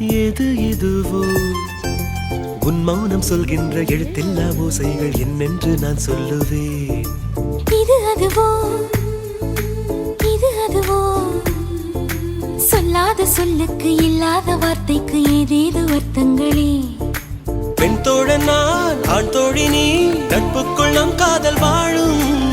எது இதுவோ உன் மௌனம் சொல்கின்ற எழுத்தில்லா ஓசைகள் என்னென்று நான் சொல்லுவேன். இது அதுவோ இது அதுவோ சொல்லாத சொல்லுக்கு இல்லாத வார்த்தைக்கு ஏதேது அர்த்தங்களே. பெண் தோழன் நான் ஆண் தோழி நீ நட்புக்குள் நம் காதல் வாழும்.